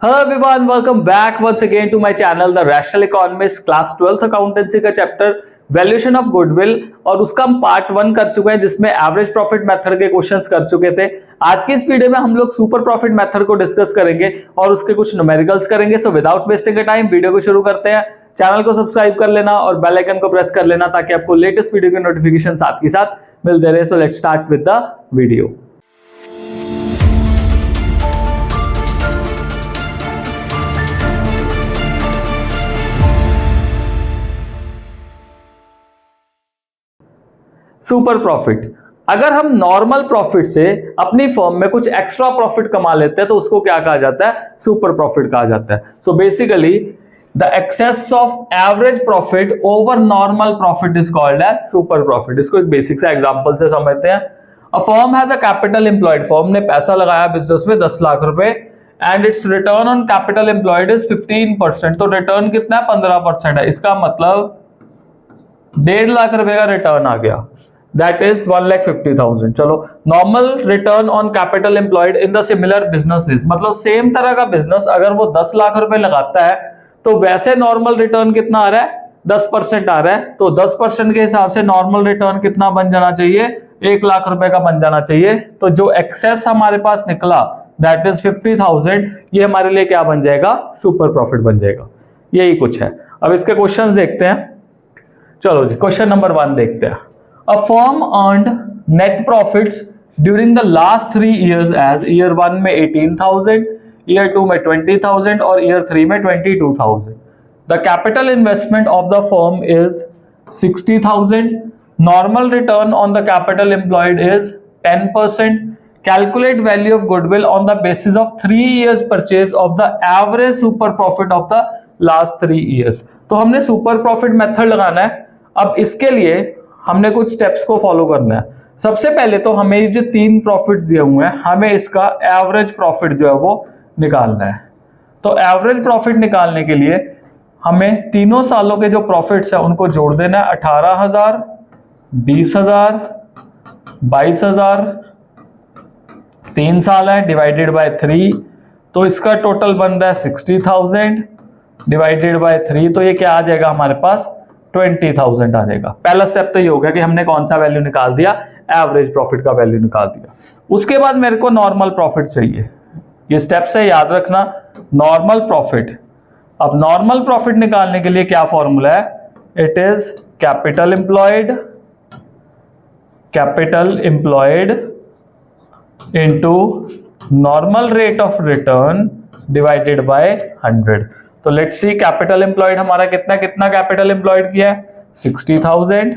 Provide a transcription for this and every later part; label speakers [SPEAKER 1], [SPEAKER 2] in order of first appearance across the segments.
[SPEAKER 1] Hello everyone, welcome back once again to my channel The Rational Economist class 12th accountancy का chapter valuation of goodwill और उसका हम part 1 कर चुके हैं जिसमें एवरेज प्रॉफिट मेथड के क्वेश्चंस कर चुके थे। आज की इस वीडियो में हम लोग सुपर प्रॉफिट मेथड को डिस्कस करेंगे और उसके कुछ न्यूमेरिकल्स करेंगे। So without wasting time video को शुरू करते हैं। चैनल को सब्सक्राइब कर लेना और बेल आइकन को प्रेस कर लेना ताकि आपको लेटेस्ट वीडियो के नोटिफिकेशन साथ के साथ मिलते रहे। So let's start with the video. Super profit, अगर हम नॉर्मल प्रॉफिट से अपनी फर्म में कुछ एक्स्ट्रा प्रॉफिट कमा लेते हैं तो उसको क्या कहा जाता है? सुपर प्रॉफिट कहा जाता है। So basically the excess of average profit over normal profit is called as super profit. इसको एक बेसिक सा एग्जांपल से समझते हैं। A firm has a capital employed, firm ने पैसा लगाया बिजनेस में 10 लाख रुपए and its return on capital employed is 15%। तो रिटर्न कितना है? 15% है। इसका मतलब 1.5 लाख रुपए का रिटर्न आ गया, दैट इज 1,50,000। चलो, normal return on capital employed in the similar businesses, मतलब सेम तरह का बिजनेस अगर वो 10 लाख रुपए लगाता है तो वैसे नॉर्मल रिटर्न कितना आ रहा है? 10% आ रहा है। तो 10% के हिसाब से नॉर्मल रिटर्न कितना बन जाना चाहिए? 1 लाख रुपए का बन जाना चाहिए। तो जो एक्सेस हमारे पास निकला दैट इज 50,000, ये हमारे लिए क्या बन जाएगा? सुपर प्रॉफिट बन जाएगा। यही कुछ है। अब इसके क्वेश्चंस देखते हैं। चलो जी, क्वेश्चन नंबर 1 देखते हैं। A firm earned net profits during the last 3 years as year 1 में 18,000, year 2 में 20,000 और year 3 में 22,000. The capital investment of the firm is 60,000. Normal return on the capital employed is 10%. Calculate value of goodwill on the basis of 3 years purchase of the average super profit of the last 3 years. तो हमने super profit method लगाना है। अब इसके लिए हमने कुछ steps को फॉलो करना है। सबसे पहले तो हमें जो 3 प्रॉफिट्स दिए हुए हैं, हमें इसका एवरेज प्रॉफिट जो है वो निकालना है। तो एवरेज प्रॉफिट निकालने के लिए हमें तीनों सालों के जो प्रॉफिट्स हैं उनको जोड़ देना है। 18,000, 20,000, 22,000, 3 साल है, डिवाइडेड बाय 3, तो इसका टोटल बन रहा है 60,000 डिवाइडेड बाय 3, तो ये क्या आ जाएगा हमारे पास? 20,000 आ जाएगा। पहला स्टेप तो ये हो गया कि हमने कौन सा वैल्यू निकाल दिया? एवरेज प्रॉफिट का वैल्यू निकाल दिया। उसके बाद मेरे को नॉर्मल प्रॉफिट चाहिए। ये स्टेप से याद रखना, नॉर्मल प्रॉफिट। अब नॉर्मल प्रॉफिट निकालने के लिए क्या फॉर्मूला है? It is capital employed into normal rate of return divided by 100। तो लेट्स सी, कैपिटल एम्प्लॉयड हमारा कितना कैपिटल एम्प्लॉयड किया है? 60,000।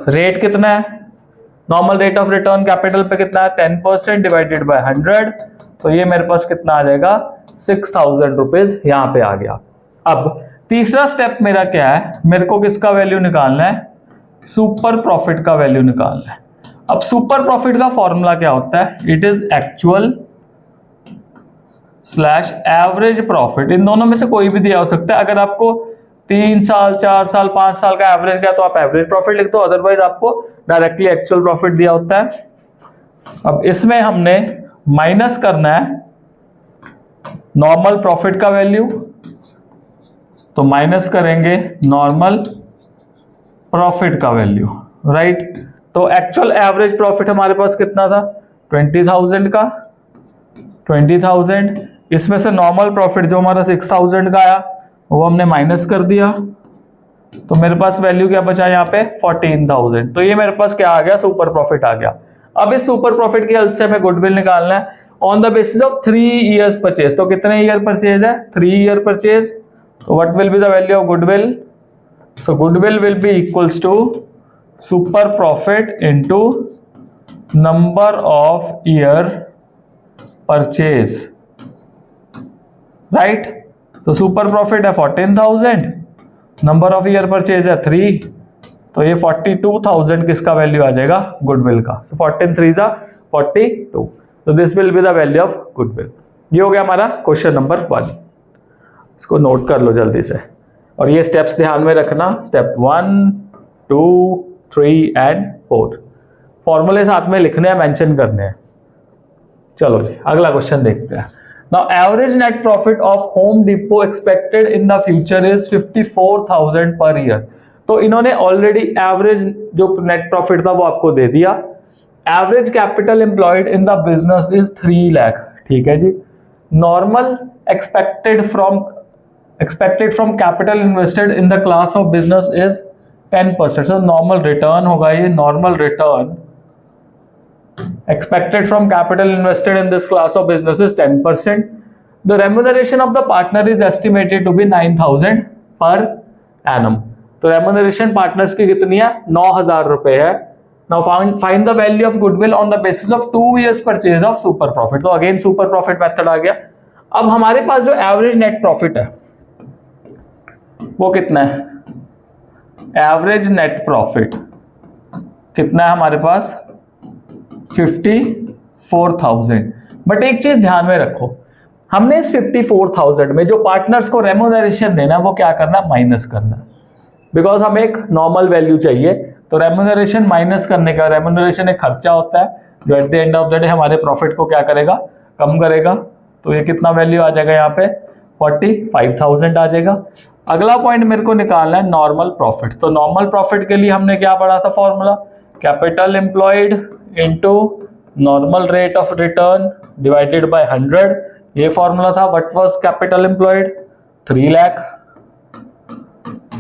[SPEAKER 1] रेट कितना है? Normal rate of return capital पे कितना है? 10% डिवाइडेड बाय 100। तो ये मेरे पास कितना आ जाएगा? 6,000 रुपीज यहां पे आ गया। अब तीसरा स्टेप मेरा क्या है? मेरे को किसका वैल्यू निकालना है? सुपर प्रॉफिट का वैल्यू निकालना है। अब सुपर प्रॉफिट का फॉर्मूला क्या होता है? It is actual slash average profit. इन दोनों में से कोई भी दिया हो सकता है। अगर आपको 3 साल, 4 साल, 5 साल का एवरेज क्या तो आप एवरेज प्रॉफिट लिख दो, अदरवाइज आपको डायरेक्टली एक्चुअल प्रॉफिट दिया होता है। अब इसमें हमने माइनस करना है नॉर्मल प्रॉफिट का वैल्यू, तो माइनस करेंगे नॉर्मल प्रॉफिट का वैल्यू, राइट। तो एक्चुअल एवरेज प्रॉफिट हमारे पास कितना था? 20,000 का। 20,000 इसमें से नॉर्मल प्रॉफिट जो हमारा 6,000 का आया वो हमने माइनस कर दिया, तो मेरे पास वैल्यू क्या बचा यहाँ पे? 14,000। तो ये मेरे पास क्या आ गया? सुपर प्रॉफिट आ गया। अब इस सुपर प्रॉफिट की हेल्प से हमें गुडविल निकालना है on the basis of 3 years purchase. तो कितने ईयर परचेज है? 3 ईयर परचेज। तो what will be the value of goodwill? So goodwill will be equals to super profit into number of year purchase, right. तो super profit है 14,000, number of year purchase है 3, तो ये 42,000 किसका value आ जाएगा? गुडविल का। सो 14 3 जा 42, तो this will be the value of goodwill. ये हो गया हमारा क्वेश्चन नंबर 1। इसको नोट कर लो जल्दी से और ये स्टेप्स ध्यान में रखना। स्टेप 1, 2, 3 एंड 4 फॉर्मूले साथ में लिखने हैं, मेंशन करने हैं। चलो जी, अगला क्वेश्चन देखते हैं। Now average net profit of Home Depot expected in the future is 54,000 per year. तो इन्होंने ऑलरेडी एवरेज जो नेट प्रॉफिट था वो आपको दे दिया। Average capital employed in the business is 3 lakh, ठीक है जी। Normal expected from capital invested in the class of business is 10%। So normal return होगा ये, normal return expected from capital invested in this class of business is 10%. The remuneration of the partner is estimated to be 9,000 per annum. तो remuneration partners की कितनी है? 9,000 रुपए है। Now find the value of goodwill on the basis of 2 years purchase of super profit. तो again super profit method आ गया। अब हमारे पास जो average net profit है वो कितना है? Average net profit कितना है हमारे पास? 54,000। बट एक चीज ध्यान में रखो, हमने इस 54,000 में जो पार्टनर्स को रेम्यूनरेशन देना है वो क्या करना है? माइनस करना है। बिकॉज हमें एक नॉर्मल वैल्यू चाहिए, तो रेम्यूनरेशन माइनस करने का, रेम्यूनरेशन एक खर्चा होता है जो at the end of the day हमारे प्रॉफिट को क्या करेगा? कम करेगा। तो ये कितना वैल्यू आ जाएगा यहाँ पे? 45,000 आ जाएगा। अगला पॉइंट मेरे को निकालना है नॉर्मल प्रॉफिट। तो नॉर्मल प्रॉफिट के लिए हमने क्या पढ़ा था formula? Capital employed into normal rate of return divided by 100, ये फॉर्मूला था। What was capital employed? 3 lakh.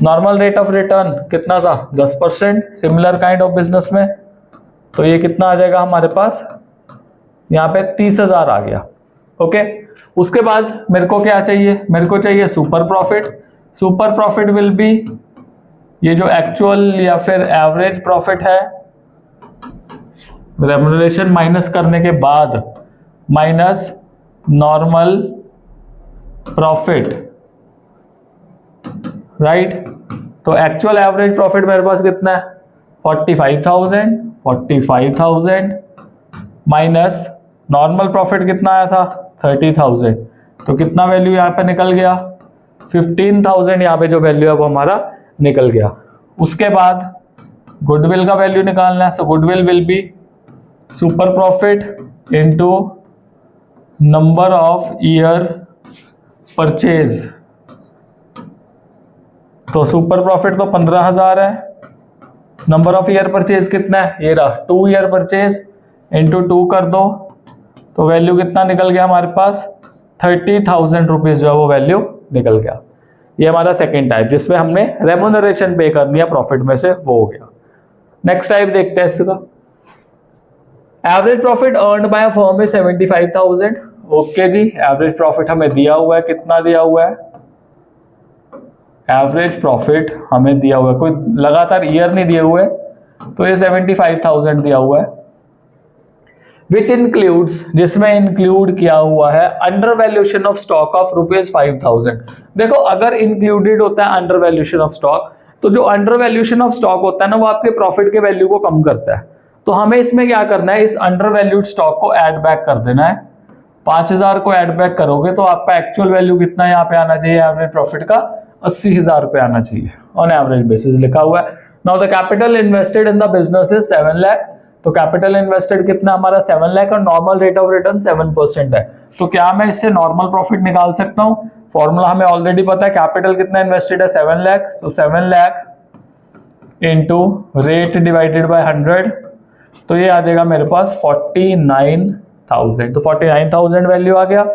[SPEAKER 1] Normal rate of return कितना था? 10%। सिमिलर काइंड ऑफ बिजनेस में तो ये कितना आ जाएगा हमारे पास? यहाँ पे 30,000 आ गया। ओके, उसके बाद मेरे को क्या चाहिए? मेरे को चाहिए super profit. Super profit will be ये जो एक्चुअल या फिर एवरेज प्रॉफिट है, रेम्यूनरेशन माइनस करने के बाद माइनस नॉर्मल प्रॉफिट, राइट। तो एक्चुअल एवरेज प्रॉफिट मेरे पास कितना है? 45,000 माइनस नॉर्मल प्रॉफिट कितना आया था? 30,000। तो कितना वैल्यू यहाँ पे निकल गया? 15,000 यहाँ पे जो वैल्यू है वो हमारा निकल गया। उसके बाद गुडविल का वैल्यू निकालना है। So goodwill will be super profit into number of year purchase. तो सुपर प्रॉफिट तो 15,000 है, नंबर ऑफ ईयर परचेज कितना है? ये रहा 2 ईयर परचेज इंटू 2 कर दो, तो वैल्यू कितना निकल गया हमारे पास? 30,000 रुपीज जो है वो वैल्यू निकल गया। ये हमारा सेकेंड टाइप जिसमें हमने रेम्यूनरेशन पे कर दिया प्रॉफिट में से, वो हो गया। नेक्स्ट टाइप देखते हैं इसका। Average profit earned by a firm is 75,000। Okay जी, एवरेज प्रॉफिट हमें दिया हुआ है। कितना दिया हुआ है? एवरेज प्रॉफिट हमें दिया हुआ है, कोई लगातार ईयर नहीं दिए हुए, तो ये 75,000 दिया हुआ है। विच इंक्लूड्स, जिसमें इंक्लूड किया हुआ है under valuation of stock of ₹5,000। देखो, अगर इंक्लूडेड होता है अंडर वैल्यूएशन ऑफ स्टॉक, तो जो अंडर वैल्यूएशन ऑफ स्टॉक होता है ना, वो आपके प्रॉफिट के वैल्यू को कम करता है। तो हमें इसमें क्या करना है? इस अंडर वैल्यूड स्टॉक को ऐड बैक कर देना है। 5,000 को ऐड बैक करोगे तो आपका एक्चुअल वैल्यू कितना यहाँ पे आना चाहिए? एवरेज प्रॉफिट का 80,000 रुपये आना चाहिए ऑन एवरेज बेसिस लिखा हुआ है। Now the capital invested in the business is 7 lakh. तो कैपिटल इन्वेस्टेड कितना हमारा? 7 लाख और नॉर्मल रेट ऑफ रिटर्न 7% है। तो क्या मैं इससे नॉर्मल प्रॉफिट निकाल सकता हूँ? फॉर्मूला हमें ऑलरेडी पता है, कैपिटल कितना इन्वेस्टेड है? 7 लाख। तो 7 lakh into rate divided by 100, तो ये आ जाएगा मेरे पास 49,000। तो 49,000 वैल्यू आ गया।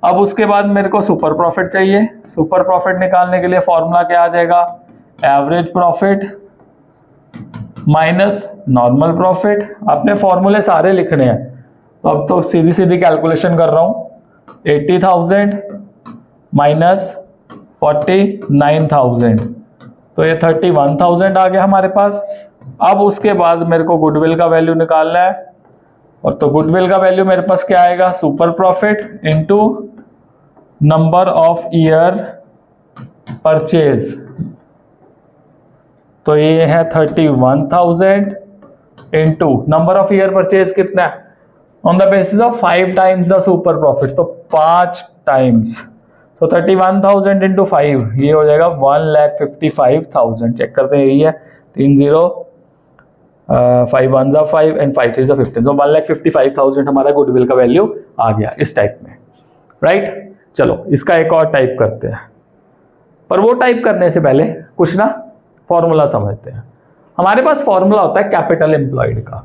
[SPEAKER 1] अब उसके बाद मेरे को सुपर प्रॉफिट चाहिए। सुपर प्रॉफिट निकालने के लिए फॉर्मूला क्या आ जाएगा? Average profit minus normal profit. अपने फॉर्मूले सारे लिखने हैं, तो अब तो सीधी सीधी कैलकुलेशन कर रहा हूं। 80,000 माइनस 49,000, तो ये 31,000 आ गया हमारे पास। अब उसके बाद मेरे को गुडविल का वैल्यू निकालना है, और तो गुडविल का वैल्यू मेरे पास क्या आएगा? Super profit into number of year purchase. तो ये है 31,000 into number of year purchase कितना है? On the basis of 5 times the super profit, तो 5 टाइम्स। तो 31,000 इंटू 5, ये हो जाएगा 1,55,000। चेक करते हैं, यही है 30, 5 1 जा 5 एंड 5 3 जा 15। तो 1,55,000 हमारा गुडविल का वैल्यू आ गया इस टाइप में। राइट। चलो इसका एक और टाइप करते हैं, पर वो टाइप करने से पहले कुछ ना फॉर्मूला समझते हैं। हमारे पास फॉर्मूला होता है कैपिटल एम्प्लॉयड का।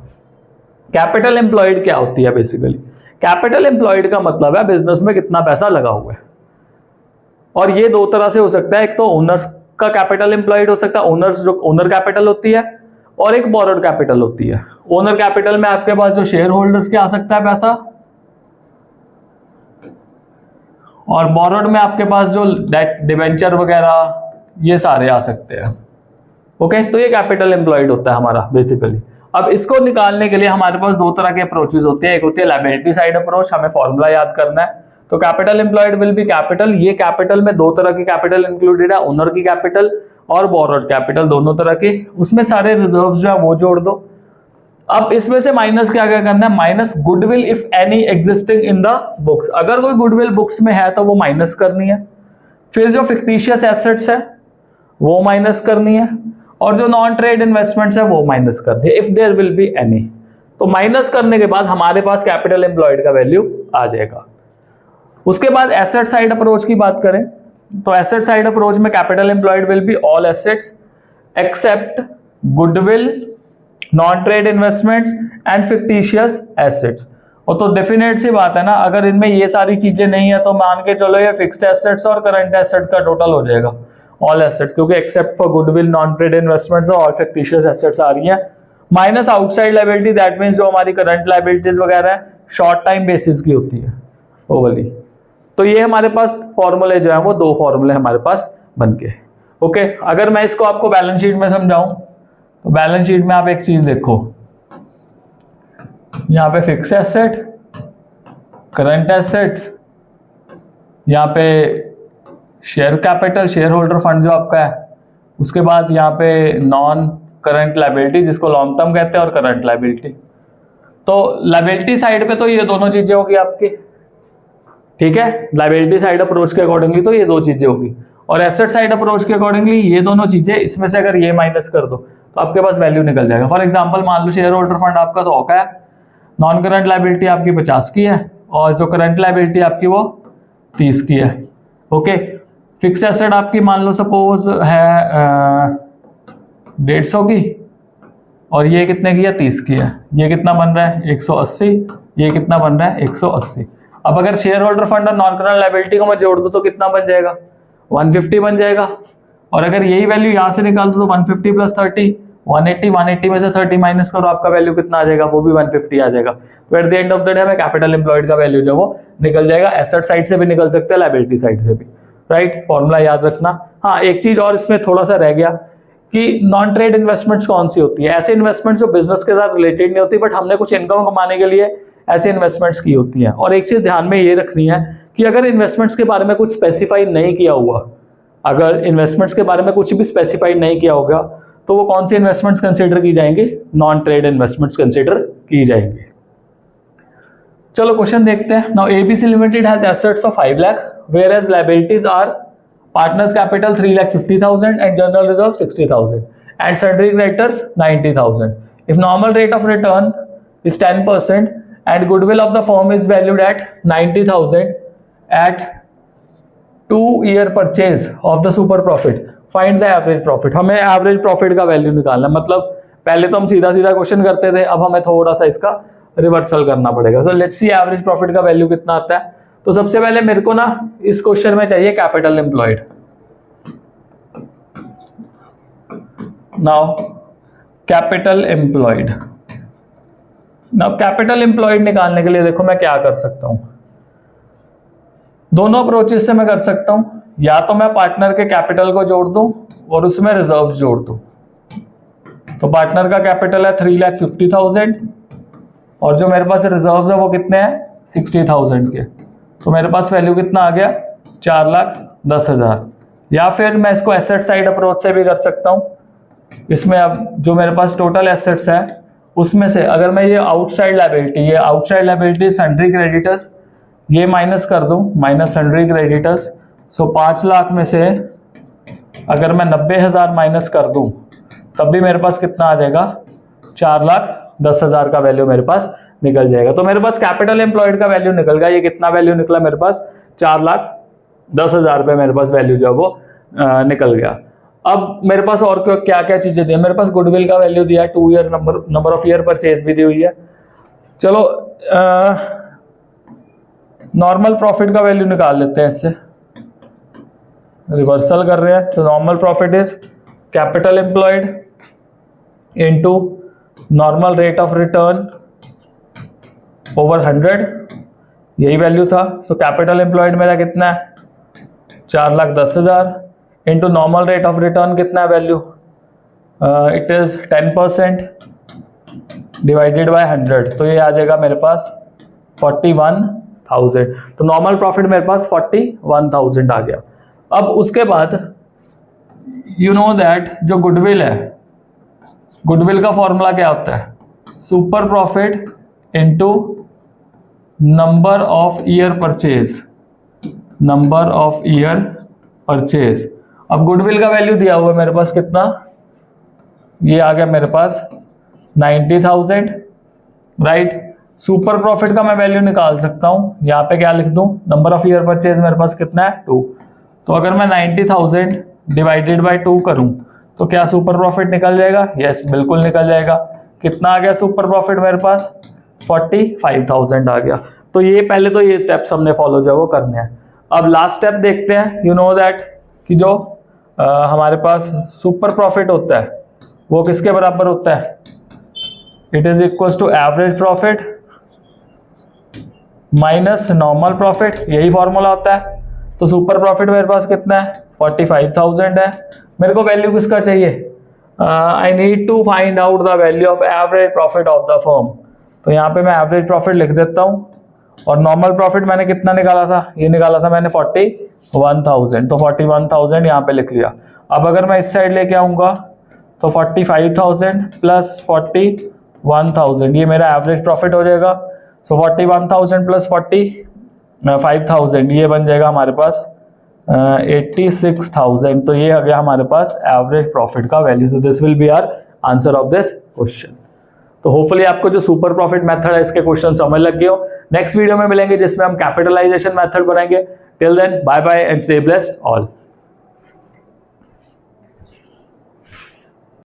[SPEAKER 1] कैपिटल एम्प्लॉयड क्या होती है बेसिकली? कैपिटल एम्प्लॉयड का मतलब है बिजनेस में कितना पैसा लगा हुआ है, और ये दो तरह से हो सकता है। एक तो ओनर्स का कैपिटल एम्प्लॉयड हो सकता है, ओनर्स जो ओनर कैपिटल होती है, और एक बोरोड कैपिटल होती है। ओनर कैपिटल में आपके पास जो शेयर होल्डर्स के आ सकता है पैसा, और बोरोड में आपके पास जो डेट डिवेंचर वगैरह ये सारे आ सकते हैं। ओके, तो ये कैपिटल एम्प्लॉयड होता है हमारा बेसिकली। अब इसको निकालने के लिए हमारे पास दो तरह के अप्रोचेस होते हैं। एक होती है लायबिलिटी साइड अप्रोच, हमें फॉर्मूला याद करना है। तो capital employed will B capital, ये कैपिटल में दो तरह की कैपिटल इंक्लूडेड है, ओनर की कैपिटल और बोरोड कैपिटल, दोनों तरह के। उसमें सारे रिजर्व्स जो है वो जोड़ दो। अब इसमें से माइनस क्या क्या करना है? Minus goodwill if any existing in the books, अगर कोई गुडविल बुक्स में है तो वो माइनस करनी है। फिर जो फिक्टिशियस एसेट्स है वो माइनस करनी है, और जो नॉन ट्रेड इन्वेस्टमेंट्स है वो माइनस करनी है if there will be any. तो माइनस करने के बाद हमारे पास कैपिटल एम्प्लॉयड का वैल्यू आ जाएगा। उसके बाद एसेट साइड अप्रोच की बात करें तो एसेट साइड अप्रोच में capital employed will be all assets except goodwill, non trade investments and fictitious assets. और तो डेफिनेट सी बात है ना, अगर इनमें ये सारी चीजें नहीं है तो मान के चलो ये फिक्स्ड एसेट्स और करंट एसेट्स का टोटल हो जाएगा ऑल एसेट्स, क्योंकि except for goodwill, non trade investments और ऑल फिक्टिशियस एसेट्स आ रही है। Minus outside liability, that means जो हमारी करंट लायबिलिटीज वगैरह है शॉर्ट टाइम बेसिस की होती है वो वाली। तो ये हमारे पास फॉर्मूले जो है वो दो फॉर्मूले हमारे पास बन गए। ओके, अगर मैं इसको आपको बैलेंस शीट में समझाऊं तो बैलेंस शीट में आप एक चीज देखो, यहाँ पे फिक्स एसेट, करंट एसेट, यहाँ पे share capital, share holder fund जो आपका है, उसके बाद यहाँ पे नॉन करंट लायबिलिटी जिसको लॉन्ग टर्म कहते हैं, और करंट लायबिलिटी। तो लायबिलिटी साइड पे तो ये दोनों चीजें होगी आपकी, ठीक है, लायबिलिटी साइड अप्रोच के अकॉर्डिंगली तो ये दो चीजें होगी, और एसेट साइड अप्रोच के अकॉर्डिंगली ये दोनों चीजें। इसमें से अगर ये माइनस कर दो तो आपके पास वैल्यू निकल जाएगा। फॉर एग्जांपल मान लो शेयर होल्डर फंड आपका 100 का है, नॉन करंट लायबिलिटी आपकी 50 की है, और जो करंट लायबिलिटी आपकी वो 30 की है। ओके, फिक्स एसेट आपकी मान लो सपोज है 150 की, और ये कितने की है? 30 की है। ये कितना बन रहा है? 180। ये कितना बन रहा है? 180। अब अगर शेयर होल्डर फंड और नॉन करंट लायबिलिटी को मैं जोड़ दूं तो कितना बन जाएगा? 150 बन जाएगा। और अगर यही वैल्यू यहाँ से निकाल दो तो 150 प्लस 30 180, 180 में से 30 माइनस करो, आपका वैल्यू कितना आ जाएगा? वो भी 150 आ जाएगा। तो at the end of the day हमें कैपिटल एम्प्लॉयड का वैल्यू जो वो निकल जाएगा। एसेट साइड से भी निकल सकता है, लायबिलिटी साइड से भी, राइट। फॉर्मूला याद रखना। हाँ, एक चीज और इसमें थोड़ा सा रह गया कि नॉन ट्रेड इन्वेस्टमेंट्स कौन सी होती है? ऐसे इन्वेस्टमेंट्स जो बिजनेस के साथ रिलेटेड नहीं होती, बट हमने कुछ इनकम कमाने के लिए ऐसे इन्वेस्टमेंट्स की होती हैं। और एक चीज ध्यान में ये रखनी है कि अगर इन्वेस्टमेंट्स के बारे में कुछ स्पेसिफाई नहीं किया हुआ, अगर इन्वेस्टमेंट्स के बारे में कुछ भी स्पेसिफाई नहीं किया होगा तो वो कौन सी इन्वेस्टमेंट्स कंसीडर की जाएंगी? नॉन ट्रेड इन्वेस्टमेंट्स कंसीडर की जाएंगी। चलो क्वेश्चन देखते हैं। Now ABC limited has assets of 5 lakh where as liabilities are partners capital 3,50,000 and general reserve 60,000 and sundry creditors 90,000. If normal rate of return is 10% and goodwill of the firm is valued at 90,000 at 2-year purchase of the super profit, find the average profit. हमें average profit का value निकालना है। मतलब पहले तो हम सीधा सीधा क्वेश्चन करते थे, अब हमें थोड़ा सा इसका रिवर्सल करना पड़ेगा। तो लेट्स सी एवरेज प्रॉफिट का वैल्यू कितना आता है। तो सबसे पहले मेरे को ना इस क्वेश्चन में चाहिए capital employed. Now capital employed, now capital employed निकालने के लिए देखो मैं क्या कर सकता हूं। दोनों अप्रोचेस से मैं कर सकता हूं, या तो मैं पार्टनर के कैपिटल को जोड़ दूं और उसमें रिजर्व्स जोड़ दूं। तो पार्टनर का कैपिटल है 3,50,000 और जो मेरे पास रिजर्व्स है वो कितने हैं? 60,000 के। तो मेरे पास वैल्यू कितना आ गया? 4,10,000। या फिर मैं इसको एसेट साइड अप्रोच से भी कर सकता हूं। इसमें अब जो मेरे पास टोटल एसेट्स है उसमें से अगर मैं ये आउटसाइड लायबिलिटी सन्ड्री क्रेडिटर्स ये माइनस कर दूं, माइनस सन्ड्री क्रेडिटर्स, सो 5 लाख में से अगर मैं 90,000 माइनस कर दूं तब भी मेरे पास कितना आ जाएगा? 4,10,000 का वैल्यू मेरे पास निकल जाएगा। तो मेरे पास कैपिटल एम्प्लॉयड का वैल्यू निकल गया। ये कितना वैल्यू निकला मेरे पास? 4,10,000 रुपये मेरे पास वैल्यू जो है वो निकल गया। अब मेरे पास और क्या क्या चीज़ें दी है, मेरे पास गुडविल का वैल्यू दिया है, 2 year number of year purchase भी दी हुई है। चलो नॉर्मल प्रॉफिट का वैल्यू निकाल लेते हैं, इससे रिवर्सल कर रहे हैं। तो normal profit is capital employed into normal rate of return over 100, यही वैल्यू था। सो कैपिटल एम्प्लॉयड मेरा कितना है 4,10,000 into normal rate of return कितना है value, it is 10% divided by 100, तो ये आ जाएगा मेरे पास 41,000। तो नॉर्मल प्रॉफिट मेरे पास 41,000 आ गया। अब उसके बाद यू नो दैट जो गुडविल है, गुडविल का फॉर्मूला क्या होता है, super profit into number of year purchase, number of year purchase. अब गुडविल का वैल्यू दिया हुआ है मेरे पास कितना, ये आ गया मेरे पास 90,000, राइट। सुपर प्रॉफिट का मैं वैल्यू निकाल सकता हूँ, यहाँ पे क्या लिख दूँ, नंबर ऑफ ईयर परचेज मेरे पास कितना है 2। तो अगर मैं 90,000 डिवाइडेड बाय 2 करूँ तो क्या सुपर प्रॉफिट निकल जाएगा, यस बिल्कुल निकल जाएगा। कितना आ गया सुपर प्रॉफिट मेरे पास 45,000 आ गया। तो ये पहले तो ये स्टेप्स हमने फॉलो जो है वो करने हैं। अब लास्ट स्टेप देखते हैं। यू नो दैट कि जो हमारे पास सुपर प्रॉफिट होता है वो किसके बराबर होता है, it is equals to average profit minus normal profit, यही फॉर्मूला होता है। तो सुपर प्रॉफिट मेरे पास कितना है 45,000 है। मेरे को वैल्यू किसका चाहिए, I need to find out the value of average profit of the firm. तो यहाँ पे मैं एवरेज प्रॉफिट लिख देता हूँ, और नॉर्मल प्रॉफिट मैंने कितना निकाला था, ये निकाला था मैंने 41,000, तो 41,000 यहाँ पे लिख लिया। अब अगर मैं इस साइड लेके आऊँगा तो 45,000 प्लस 41,000 ये मेरा एवरेज प्रॉफिट हो जाएगा। सो 41,000 प्लस 45,000 ये बन जाएगा हमारे पास 86,000। तो ये आ गया हमारे पास एवरेज प्रॉफिट का value. So this will be our answer of this question. तो होपफुली आपको जो सुपर प्रॉफिट मेथड है इसके क्वेश्चन समझ लग गए हो। नेक्स्ट वीडियो में मिलेंगे जिसमें हम कैपिटलाइजेशन मेथड बनाएंगे। Till then bye bye and stay blessed all.